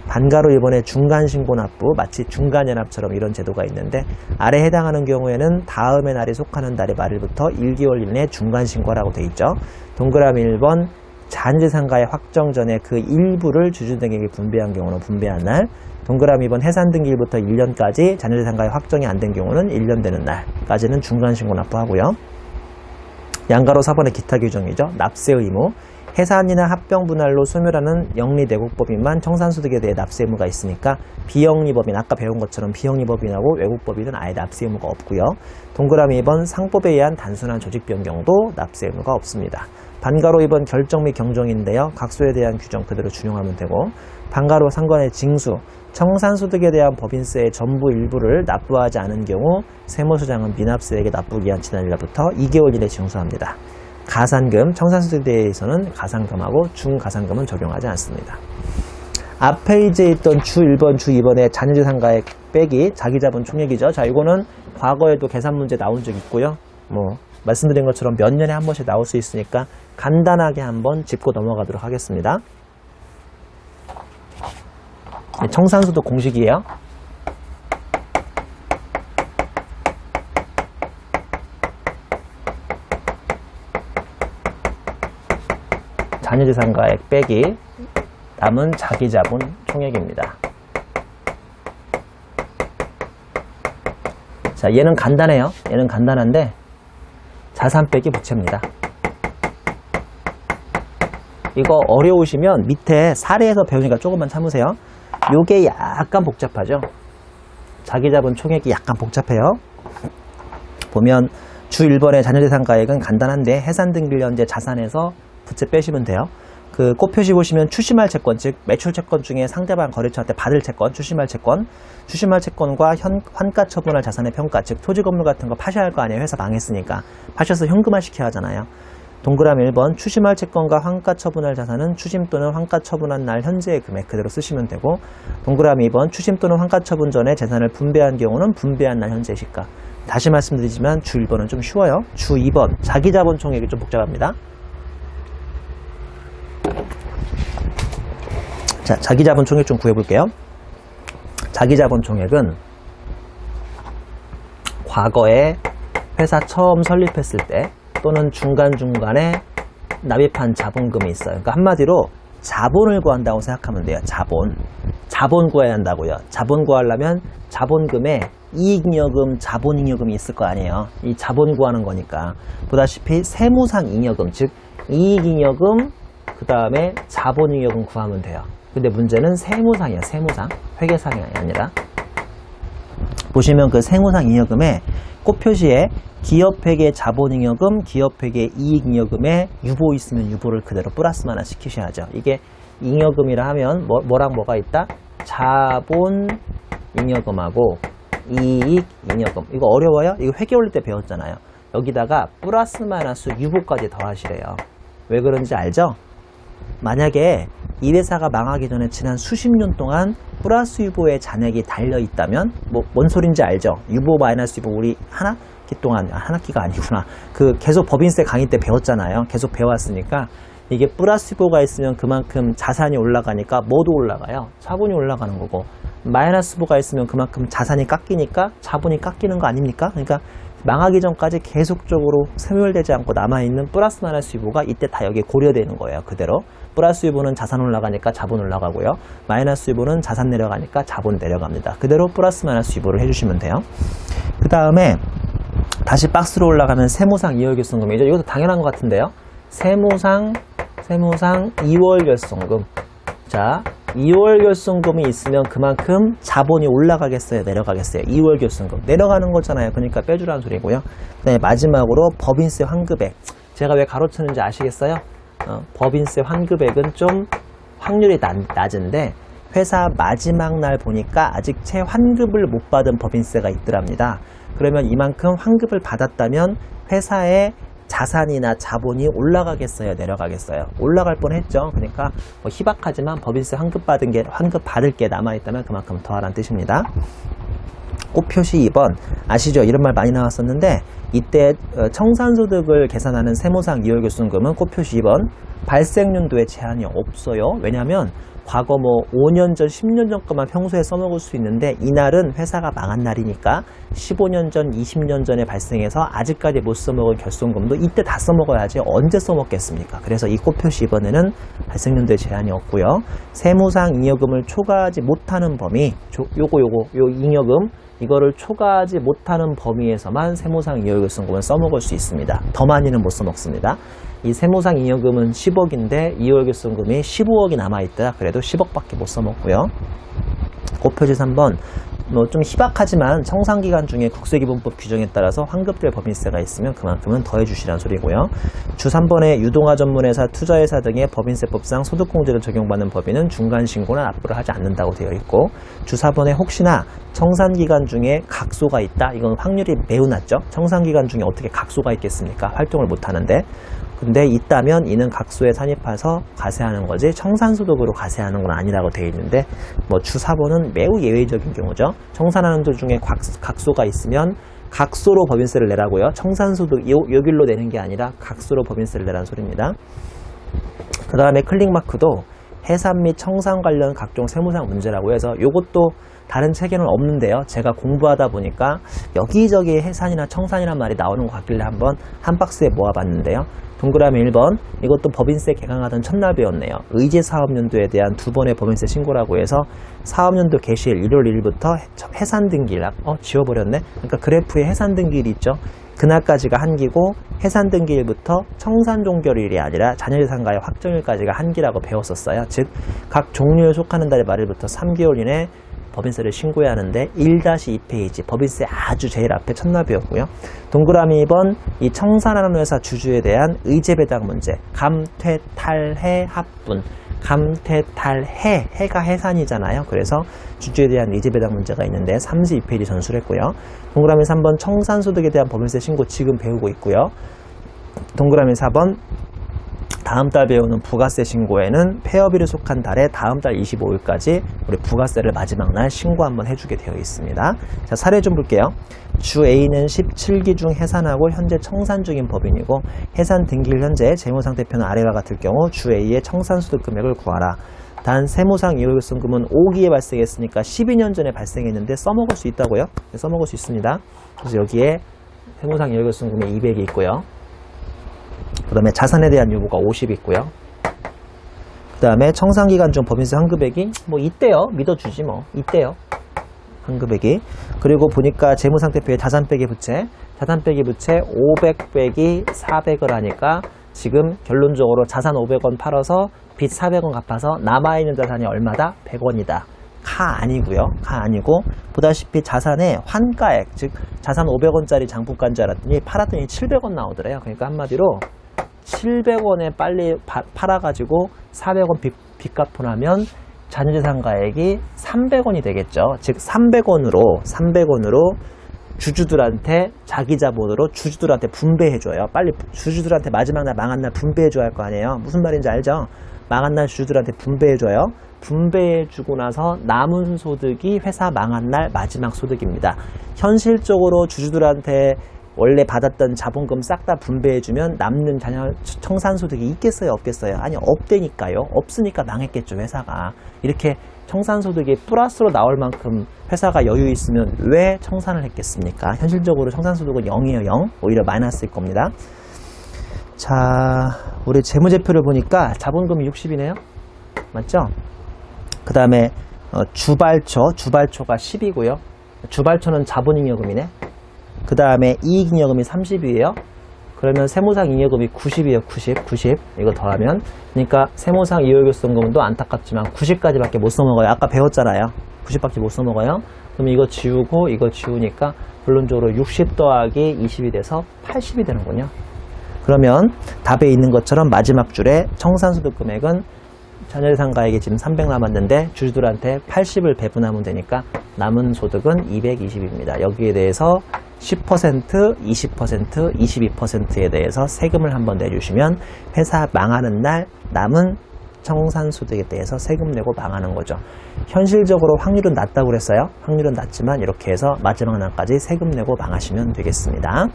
Speaker 1: 반가로 1번의 중간신고납부, 마치 중간연합처럼 이런 제도가 있는데 아래에 해당하는 경우에는 다음의 날이 속하는 달의 말일부터 1개월 이내에 중간신고라고 되어 있죠. 동그라미 1번 자녀재산가의 확정 전에 그 일부를 주주등에게 분배한 경우는 분배한 날, 동그라미 2번 해산등기일부터 1년까지 자녀재산가의 확정이 안 된 경우는 1년 되는 날까지는 중간신고 납부하고요. 양가로 4번의 기타 규정이죠. 납세 의무, 해산이나 합병분할로 소멸하는 영리내국법인만 청산소득에 대해 납세 의무가 있으니까 비영리법인, 아까 배운 것처럼 비영리법인하고 외국법인은 아예 납세 의무가 없고요. 동그라미 2번 상법에 의한 단순한 조직 변경도 납세 의무가 없습니다. 반가로 2번 결정 및 경정인데요. 각소에 대한 규정 그대로 준용하면 되고, 반가로 3번의 징수, 청산소득에 대한 법인세의 전부 일부를 납부하지 않은 경우 세무서장은 미납세에게 납부기한 지난 일로부터 2개월 이내 징수합니다. 가산금, 청산소득에 대해서는 가산금하고 중가산금은 적용하지 않습니다. 앞 페이지에 있던 주 1번, 주 2번의 자녀재산가액 빼기 자기자본 총액이죠. 자, 이거는 과거에도 계산 문제 나온 적 있고요. 말씀드린 것처럼 몇 년에 한 번씩 나올 수 있으니까 간단하게 한번 짚고 넘어가도록 하겠습니다. 청산소득 공식이에요. 자녀재산가액 빼기 남은 자기자본 총액입니다. 자, 얘는 간단해요. 얘는 간단한데 자산 빼기 부채입니다. 이거 어려우시면 밑에 사례에서 배우니까 조금만 참으세요. 요게 약간 복잡하죠. 자기자본 총액이 약간 복잡해요. 보면 주 1번의 자녀재산가액은 간단한데 해산등기일 현재 자산에서 부채 빼시면 돼요. 그 꽃표시 보시면 추심할 채권, 즉 매출 채권 중에 상대방 거래처한테 받을 채권, 추심할 채권과 환가 처분할 자산의 평가, 즉 토지 건물 같은 거 파셔야 할 거 아니에요. 회사 망했으니까 파셔서 현금화 시켜야 하잖아요. 동그라미 1번 추심할 채권과 환가 처분할 자산은 추심 또는 환가 처분한 날 현재의 금액 그대로 쓰시면 되고, 동그라미 2번 추심 또는 환가 처분 전에 재산을 분배한 경우는 분배한 날 현재 시가. 다시 말씀드리지만 주 1번은 좀 쉬워요. 주 2번 자기자본 총액이 좀 복잡합니다. 자, 자기자본 총액 좀 구해볼게요. 자기자본 총액은 과거에 회사 처음 설립했을 때 또는 중간중간에 납입한 자본금이 있어요. 그러니까 한마디로 자본을 구한다고 생각하면 돼요. 자본 구해야 한다고요. 자본 구하려면 자본금에 이익잉여금, 자본잉여금이 있을 거 아니에요. 이 자본 구하는 거니까. 보다시피 세무상 잉여금, 즉 이익잉여금, 그 다음에 자본잉여금 구하면 돼요. 근데 문제는 세무상이에요. 세무상. 회계상이 아니라. 보시면 그 세무상 잉여금에 꽃표시에 기업회계 자본잉여금, 기업회계 이익잉여금에 유보 있으면 유보를 그대로 플러스만 하나 시키셔야죠. 이게 잉여금이라 하면 뭐랑 뭐가 있다? 자본잉여금하고 이익, 잉여금. 이거 어려워요? 이거 회계 올릴 때 배웠잖아요. 여기다가 플러스 마이너스 유보까지 더하시래요. 왜 그런지 알죠? 만약에 이 회사가 망하기 전에 지난 수십 년 동안 플러스 유보에 잔액이 달려 있다면 뭔 소린지 알죠? 유보 마이너스 유보 우리 한 학기 동안 한 학기가 아니구나. 그 계속 법인세 강의 때 배웠잖아요. 계속 배웠으니까 이게 플러스 유보가 있으면 그만큼 자산이 올라가니까 뭐도 올라가요. 자본이 올라가는 거고 마이너스 유보가 있으면 그만큼 자산이 깎이니까 자본이 깎이는 거 아닙니까? 그러니까 망하기 전까지 계속적으로 소멸되지 않고 남아있는 플러스 마이너스 유보가 이때 다 여기에 고려되는 거예요. 그대로. 플러스 유보는 자산 올라가니까 자본 올라가고요. 마이너스 유보는 자산 내려가니까 자본 내려갑니다. 그대로 플러스 마이너스 유보를 해주시면 돼요. 그 다음에 다시 박스로 올라가면 세무상 2월 결손금이죠. 이것도 당연한 것 같은데요. 세무상 2월 결손금. 자, 2월 결손금이 있으면 그만큼 자본이 올라가겠어요? 내려가겠어요? 2월 결손금. 내려가는 거잖아요. 그러니까 빼주라는 소리고요. 그 다음에 마지막으로 법인세 환급액. 제가 왜 가로치는지 아시겠어요? 법인세 환급액은 좀 확률이 낮은데 회사 마지막 날 보니까 아직 채 환급을 못 받은 법인세가 있더랍니다. 그러면 이만큼 환급을 받았다면 회사의 자산이나 자본이 올라가겠어요? 내려가겠어요? 올라갈 뻔했죠. 그러니까 뭐 희박하지만 법인세 환급 받을 게 남아있다면 그만큼 더하라는 뜻입니다. 꽃표시 2번 아시죠? 이런 말 많이 나왔었는데 이때 청산소득을 계산하는 세무상 2월 결손금은 꽃표시 2번 발생연도에 제한이 없어요. 왜냐하면 과거 뭐 5년 전, 10년 전 것만 평소에 써먹을 수 있는데 이날은 회사가 망한 날이니까 15년 전, 20년 전에 발생해서 아직까지 못 써먹은 결손금도 이때 다 써먹어야지 언제 써먹겠습니까? 그래서 이 꽃표시 이번에는 발생연도에 제한이 없고요. 세무상 잉여금을 초과하지 못하는 범위, 요 잉여금 이거를 초과하지 못하는 범위에서만 세무상 잉여결손금은 써먹을 수 있습니다. 더 많이는 못 써먹습니다. 이 세무상 잉여금은 10억인데 2월 결손금이 15억이 남아있다. 그래도 10억밖에 못 써먹고요. 곱표지 3번 뭐 좀 희박하지만 청산기간 중에 국세기본법 규정에 따라서 환급될 법인세가 있으면 그만큼은 더해주시라는 소리고요. 주 3번에 유동화 전문회사, 투자회사 등의 법인세법상 소득공제를 적용받는 법인은 중간신고나 납부를 하지 않는다고 되어 있고 주 4번에 혹시나 청산기간 중에 각소가 있다. 이건 확률이 매우 낮죠. 청산기간 중에 어떻게 각소가 있겠습니까? 활동을 못하는데. 근데 있다면 이는 각소에 산입해서 과세하는 거지 청산소득으로 과세하는 건 아니라고 되어 있는데 뭐 주 4번은 매우 예외적인 경우죠. 청산하는 도중에 각소가 있으면 각소로 법인세를 내라고요. 청산소득 요 길로 내는 게 아니라 각소로 법인세를 내라는 소리입니다. 그 다음에 클릭마크도 해산 및 청산 관련 각종 세무상 문제라고 해서 요것도 다른 책에는 없는데요. 제가 공부하다 보니까 여기저기 해산이나 청산이란 말이 나오는 것 같길래 한번 한 박스에 모아봤는데요. 동그라미 1번 이것도 법인세 개강하던 첫날 배웠네요. 의제 사업연도에 대한 2번의 법인세 신고라고 해서 사업연도 개시일 1월 1일부터 해산 등기일 지워버렸네. 그러니까 그래프에 해산 등기일이 있죠. 그날까지가 한기고 해산 등기일부터 청산 종결일이 아니라 잔여재산가의 확정일까지가 한기라고 배웠었어요. 즉 각 종류에 속하는 달의 말일부터 3개월 이내 법인세를 신고해야 하는데 1-2페이지 법인세 아주 제일 앞에 첫날 배웠고요. 동그라미 2번 이 청산하는 회사 주주에 대한 의제배당 문제 감퇴탈해 합분 감퇴탈해 해가 해산이잖아요. 그래서 주주에 대한 의제배당 문제가 있는데 32페이지 전수를 했고요. 동그라미 3번 청산소득에 대한 법인세 신고 지금 배우고 있고요. 동그라미 4번 다음 달 배우는 부가세 신고에는 폐업일에 속한 달에 다음 달 25일까지 우리 부가세를 마지막 날 신고 한번 해주게 되어 있습니다. 자, 사례 좀 볼게요. 주 A는 17기 중 해산하고 현재 청산 중인 법인이고 해산 등기일 현재 재무상태표는 아래와 같을 경우 주 A의 청산소득 금액을 구하라. 단 세무상 이월결손금은 5기에 발생했으니까 12년 전에 발생했는데 써먹을 수 있다고요? 네, 써먹을 수 있습니다. 그래서 여기에 세무상 이월결손금이 200이 있고요. 그 다음에 자산에 대한 유보가 50 있고요. 그 다음에 청산기간 중 법인세 환급액이 뭐 있대요. 믿어주지 뭐. 있대요. 환급액이. 그리고 보니까 재무상태표에 자산 빼기 부채 500 빼기 400을 하니까 지금 결론적으로 자산 500원 팔아서 빚 400원 갚아서 남아있는 자산이 얼마다? 100원이다. 카 아니고요. 카 아니고 보다시피 자산의 환가액 즉 자산 500원짜리 장부가인 줄 알았더니 팔았더니 700원 나오더래요. 그러니까 한마디로 700원에 빨리 팔아가지고 400원 빚 갚고 나면 자녀재산가액이 300원이 되겠죠. 즉 300원으로 주주들한테 자기 자본으로 주주들한테 분배해줘요. 빨리 주주들한테 마지막 날 망한 날 분배해줘야 할 거 아니에요. 무슨 말인지 알죠? 망한 날 주주들한테 분배해줘요. 분배해주고 나서 남은 소득이 회사 망한 날 마지막 소득입니다. 현실적으로 주주들한테 원래 받았던 자본금 싹 다 분배해주면 남는 청산소득이 있겠어요? 없겠어요? 아니, 없대니까요. 없으니까 망했겠죠, 회사가. 이렇게 청산소득이 플러스로 나올 만큼 회사가 여유 있으면 왜 청산을 했겠습니까? 현실적으로 청산소득은 0이에요, 0. 오히려 마이너스일 겁니다. 자, 우리 재무제표를 보니까 자본금이 60이네요. 맞죠? 그 다음에 주발초가 10이고요. 주발초는 자본잉여금이네. 그 다음에 이익잉여금이 30이에요. 그러면 세무상잉여금이 90이에요. 90. 이거 더하면. 그러니까 세무상 이월결손금도 안타깝지만 90까지밖에 못 써먹어요. 아까 배웠잖아요. 90밖에 못 써먹어요. 그럼 이거 지우고 이거 지우니까 본론적으로 60 더하기 20이 돼서 80이 되는군요. 그러면 답에 있는 것처럼 마지막 줄에 청산소득 금액은 자녀재산가액이 지금 300 남았는데 주주들한테 80을 배분하면 되니까 남은 소득은 220입니다. 여기에 대해서 10%, 20%, 22%에 대해서 세금을 한번 내주시면 회사 망하는 날 남은 청산소득에 대해서 세금 내고 망하는 거죠. 현실적으로 확률은 낮다고 그랬어요. 확률은 낮지만 이렇게 해서 마지막 날까지 세금 내고 망하시면 되겠습니다.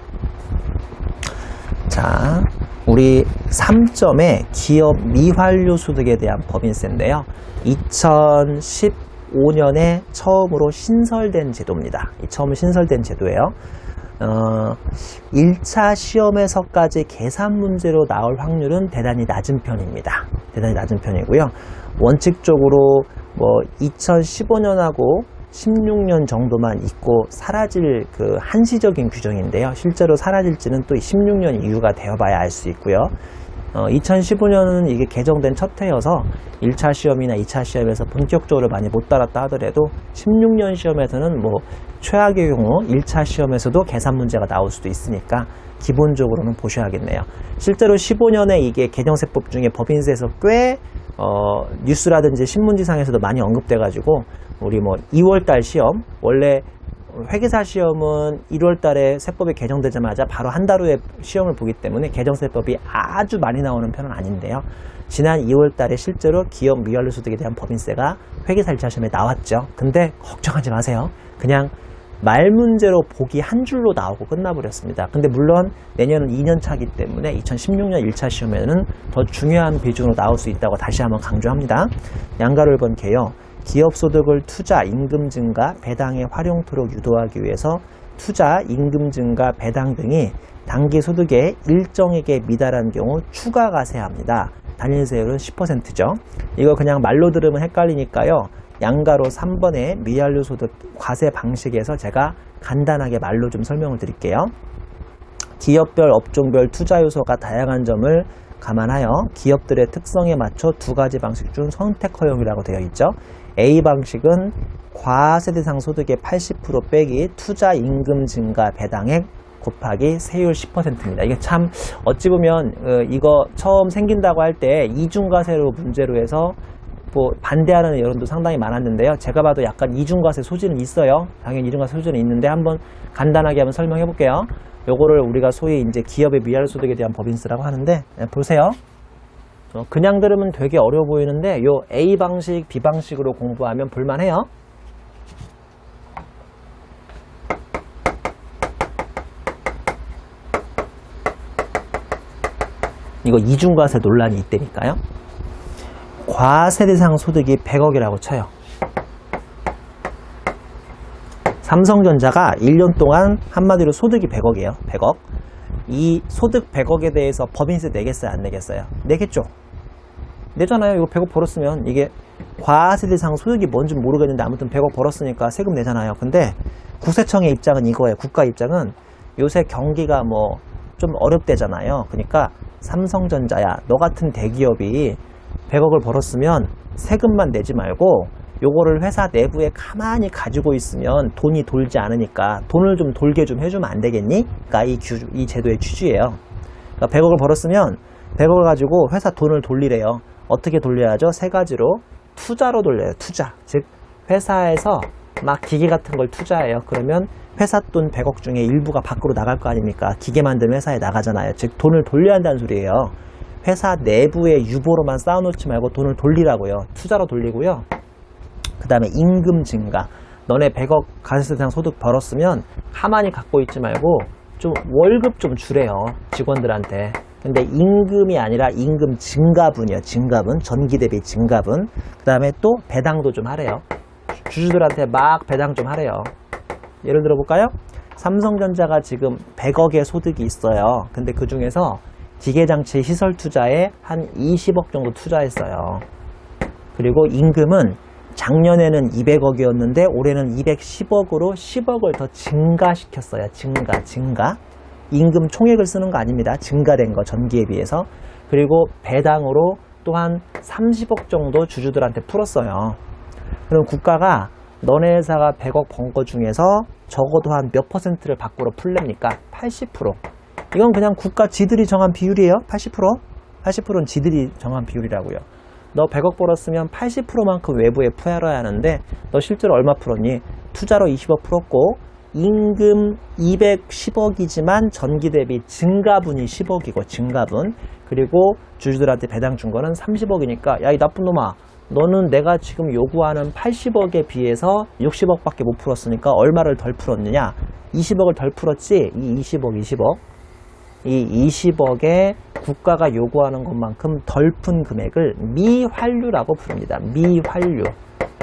Speaker 1: 자, 우리 3점의 기업 미환류 소득에 대한 법인세인데요. 2015년에 처음으로 신설된 제도입니다. 처음 신설된 제도예요. 1차 시험에서까지 계산 문제로 나올 확률은 대단히 낮은 편입니다. 대단히 낮은 편이고요. 원칙적으로 2015년하고 16년 정도만 있고 사라질 그 한시적인 규정인데요. 실제로 사라질지는 또 16년 이후가 되어봐야 알 수 있고요. 2015년은 이게 개정된 첫 해여서 1차 시험이나 2차 시험에서 본격적으로 많이 못 따랐다 하더라도 16년 시험에서는 최악의 경우 1차 시험에서도 계산 문제가 나올 수도 있으니까 기본적으로는 보셔야겠네요. 실제로 15년에 이게 개정세법 중에 법인세에서 꽤 뉴스라든지 신문지상에서도 많이 언급돼가지고 우리 2월달 시험, 원래 회계사 시험은 1월달에 세법이 개정되자마자 바로 한 달 후에 시험을 보기 때문에 개정세법이 아주 많이 나오는 편은 아닌데요. 지난 2월달에 실제로 기업 미완료 소득에 대한 법인세가 회계사 1차 시험에 나왔죠. 근데 걱정하지 마세요. 그냥 말 문제로 보기 한 줄로 나오고 끝나버렸습니다. 근데 물론 내년은 2년 차기 때문에 2016년 1차 시험에는 더 중요한 비중으로 나올 수 있다고 다시 한번 강조합니다. 양가를 번 개요. 기업소득을 투자, 임금 증가, 배당에 활용토록 유도하기 위해서 투자, 임금 증가, 배당 등이 당기 소득의 일정액에 미달한 경우 추가 과세합니다. 단일세율은 10%죠. 이거 그냥 말로 들으면 헷갈리니까요. 양가로 3번의 미완료 소득 과세 방식에서 제가 간단하게 말로 좀 설명을 드릴게요. 기업별, 업종별 투자 요소가 다양한 점을 감안하여 기업들의 특성에 맞춰 두 가지 방식 중 선택 허용이라고 되어 있죠. A 방식은 과세대상 소득의 80% 빼기 투자 임금 증가 배당액 곱하기 세율 10%입니다. 이게 참 어찌 보면 이거 처음 생긴다고 할 때 이중과세로 문제로 해서 반대하는 여론도 상당히 많았는데요. 제가 봐도 약간 이중과세 소지는 있어요. 당연히 이중과세 소지는 있는데 한번 간단하게 한번 설명해 볼게요. 요거를 우리가 소위 이제 기업의 미완료 소득에 대한 법인세라고 하는데 보세요. 그냥 들으면 되게 어려워 보이는데 요 A 방식, B 방식으로 공부하면 볼만해요. 이거 이중과세 논란이 있다니까요. 과세대상 소득이 100억이라고 쳐요. 삼성전자가 1년 동안 한마디로 소득이 100억이에요. 100억. 이 소득 100억에 대해서 법인세 내겠어요? 안 내겠어요? 내겠죠. 내잖아요. 이거 100억 벌었으면 이게 과세대상 소득이 뭔지 모르겠는데 아무튼 100억 벌었으니까 세금 내잖아요. 근데 국세청의 입장은 이거예요. 국가 입장은 요새 경기가 좀 어렵대잖아요. 그러니까 삼성전자야, 너 같은 대기업이 100억을 벌었으면 세금만 내지 말고 요거를 회사 내부에 가만히 가지고 있으면 돈이 돌지 않으니까 돈을 좀 돌게 좀 해주면 안 되겠니? 그러니까 이 제도의 취지예요. 그러니까 100억을 벌었으면 100억을 가지고 회사 돈을 돌리래요. 어떻게 돌려야죠? 세 가지로 투자로 돌려요. 투자. 즉 회사에서 막 기계 같은 걸 투자해요. 그러면 회사 돈 100억 중에 일부가 밖으로 나갈 거 아닙니까? 기계 만드는 회사에 나가잖아요. 즉 돈을 돌려야 한다는 소리예요. 회사 내부의 유보로만 쌓아놓지 말고 돈을 돌리라고요. 투자로 돌리고요. 그 다음에 임금 증가. 너네 100억 가세대상 소득 벌었으면 가만히 갖고 있지 말고 좀 월급 좀 주래요. 직원들한테. 근데 임금이 아니라 임금 증가분이요. 증가분. 전기 대비 증가분. 그 다음에 또 배당도 좀 하래요. 주주들한테 막 배당 좀 하래요. 예를 들어 볼까요? 삼성전자가 지금 100억의 소득이 있어요. 근데 그 중에서 기계장치 시설 투자에 한 20억 정도 투자했어요. 그리고 임금은 작년에는 200억이었는데 올해는 210억으로 10억을 더 증가시켰어요. 증가. 임금 총액을 쓰는 거 아닙니다. 증가된 거 전기에 비해서. 그리고 배당으로 또한 30억 정도 주주들한테 풀었어요. 그럼 국가가 너네 회사가 100억 번 거 중에서 적어도 한 몇 %를 밖으로 풀립니까? 80%. 이건 그냥 국가 지들이 정한 비율이에요. 80%. 80%는 지들이 정한 비율이라고요. 너 100억 벌었으면 80%만큼 외부에 풀어야 하는데 너 실제로 얼마 풀었니? 투자로 20억 풀었고 임금 210억이지만 전기 대비 증가분이 10억이고 증가분. 그리고 주주들한테 배당 준 거는 30억이니까 야, 이 나쁜 놈아. 너는 내가 지금 요구하는 80억에 비해서 60억밖에 못 풀었으니까 얼마를 덜 풀었느냐? 20억을 덜 풀었지? 이 20억. 이 20억에 국가가 요구하는 것만큼 덜 푼 금액을 미환류라고 부릅니다. 미환류.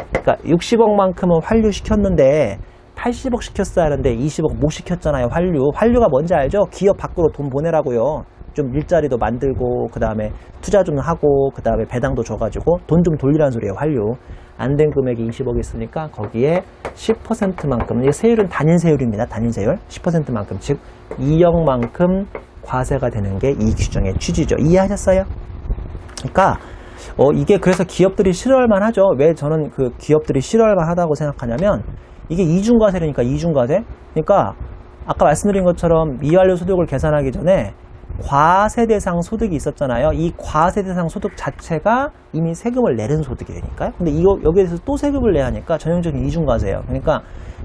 Speaker 1: 그러니까 60억만큼은 환류시켰는데 80억 시켰어야 하는데 20억 못 시켰잖아요. 환류가 뭔지 알죠? 기업 밖으로 돈 보내라고요. 좀 일자리도 만들고 그 다음에 투자 좀 하고 그 다음에 배당도 줘가지고 돈 좀 돌리라는 소리예요. 환류. 안 된 금액이 20억 있으니까 거기에 10%만큼, 이게 세율은 단인세율입니다. 단인세율 10%만큼, 즉 2억만큼 과세가 되는 게 이 규정의 취지죠. 이해하셨어요? 그러니까 이게 그래서 기업들이 싫어할만 하죠. 왜 저는 그 기업들이 싫어할만 하다고 생각하냐면 이게 이중과세라니까. 이중과세. 그러니까 아까 말씀드린 것처럼 미완료 소득을 계산하기 전에 과세대상 소득이 있었잖아요. 이 과세대상 소득 자체가 이미 세금을 내는 소득이 되니까요. 근데 여기에 대해서 또 세금을 내야 하니까 전형적인 이중과세예요. 그러니까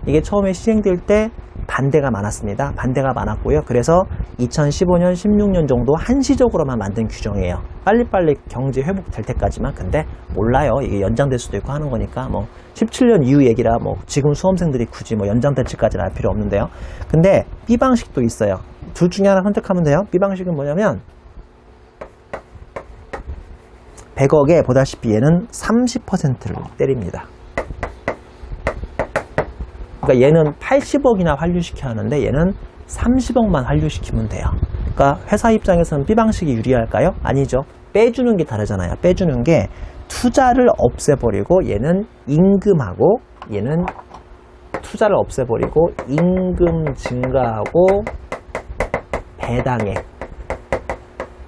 Speaker 1: 이게 처음에 시행될 때 반대가 많았습니다. 반대가 많았고요. 그래서 2015년, 16년 정도 한시적으로만 만든 규정이에요. 빨리빨리 경제 회복될 때까지만. 근데 몰라요. 이게 연장될 수도 있고 하는 거니까 17년 이후 얘기라 지금 수험생들이 굳이 연장될지까지는 알 필요 없는데요. 근데 B 방식도 있어요. 둘 중에 하나 선택하면 돼요. B 방식은 뭐냐면 100억에 보다시피 얘는 30%를 때립니다. 그러니까 얘는 80억이나 환류시켜야 하는데 얘는 30억만 환류시키면 돼요. 그러니까 회사 입장에서는 B 방식이 유리할까요? 아니죠. 빼주는 게 다르잖아요. 빼주는 게 투자를 없애버리고 얘는 임금하고 얘는 투자를 없애버리고 임금 증가하고 배당액.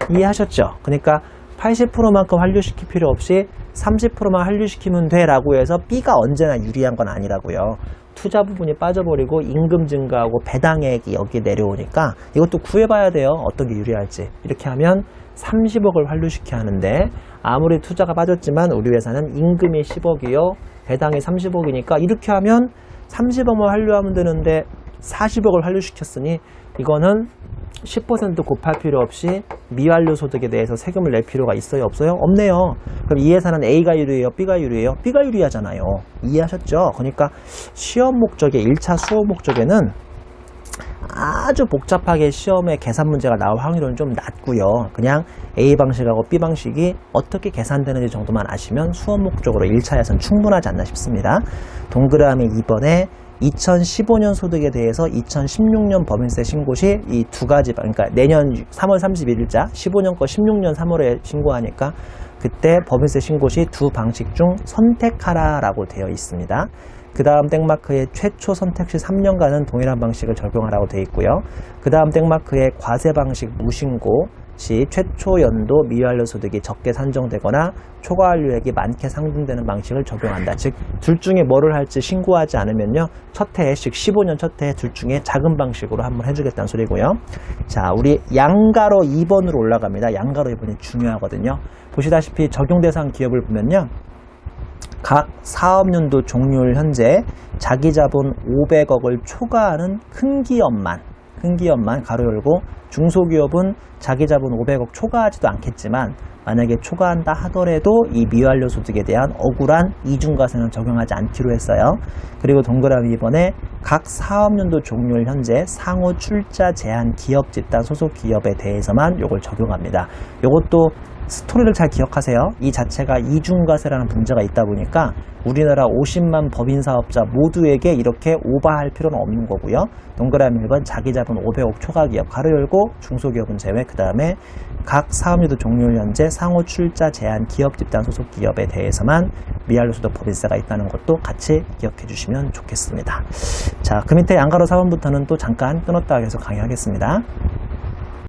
Speaker 1: 이해하셨죠? 그러니까 80%만큼 환류시킬 필요 없이 30%만 환류시키면 돼 라고 해서 B가 언제나 유리한 건 아니라고요. 투자 부분이 빠져버리고 임금 증가하고 배당액이 여기에 내려오니까 이것도 구해봐야 돼요. 어떤 게 유리할지. 이렇게 하면 30억을 환류시켜야 하는데 아무리 투자가 빠졌지만 우리 회사는 임금이 10억이요 배당이 30억이니까 이렇게 하면 30억만 환류하면 되는데 40억을 환류시켰으니 이거는 10% 곱할 필요 없이 미완료 소득에 대해서 세금을 낼 필요가 있어요? 없어요? 없네요. 그럼 이 회사는 A가 유리해요? B가 유리해요? B가 유리하잖아요. 이해하셨죠? 그러니까 시험 목적에 1차 수업 목적에는 아주 복잡하게 시험에 계산 문제가 나올 확률은 좀 낮고요. 그냥 A 방식하고 B 방식이 어떻게 계산되는지 정도만 아시면 수업 목적으로 1차에서는 충분하지 않나 싶습니다. 동그라미 2번에 2015년 소득에 대해서 2016년 법인세 신고 시 이 두 가지, 그러니까 내년 3월 31일자 15년 거 16년 3월에 신고하니까 그때 법인세 신고 시 두 방식 중 선택하라 라고 되어 있습니다. 그 다음 땡마크의 최초 선택 시 3년간은 동일한 방식을 적용하라고 되어 있고요. 그 다음 땡마크의 과세 방식 무신고 시 최초 연도 미완료 소득이 적게 산정되거나 초과 완료액이 많게 상승되는 방식을 적용한다. 즉, 둘 중에 뭐를 할지 신고하지 않으면요. 첫 해에, 즉 15년 첫 해에 둘 중에 작은 방식으로 한번 해주겠다는 소리고요. 자, 우리 양가로 2번으로 올라갑니다. 양가로 2번이 중요하거든요. 보시다시피 적용 대상 기업을 보면요. 각 사업연도 종료일 현재 자기자본 500억을 초과하는 큰 기업만 가로 열고 중소기업은 자기자본 500억 초과하지도 않겠지만 만약에 초과한다 하더라도 이 미완료 소득에 대한 억울한 이중과세는 적용하지 않기로 했어요. 그리고 동그라미 2번에 각 사업연도 종료일 현재 상호 출자 제한 기업 집단 소속 기업에 대해서만 이걸 적용합니다. 이것도 스토리를 잘 기억하세요. 이 자체가 이중과세라는 문제가 있다 보니까 우리나라 50만 법인사업자 모두에게 이렇게 오버할 필요는 없는 거고요. 동그라미 1번 자기자본 500억 초과기업 가로 열고 중소기업은 제외, 그 다음에 각 사업연도 종료일 현재 상호 출자 제한 기업 집단 소속 기업에 대해서만 미완료소득 법인세가 있다는 것도 같이 기억해 주시면 좋겠습니다. 자, 그 밑에 양가로 4번부터는 또 잠깐 끊었다가 계속 강의하겠습니다.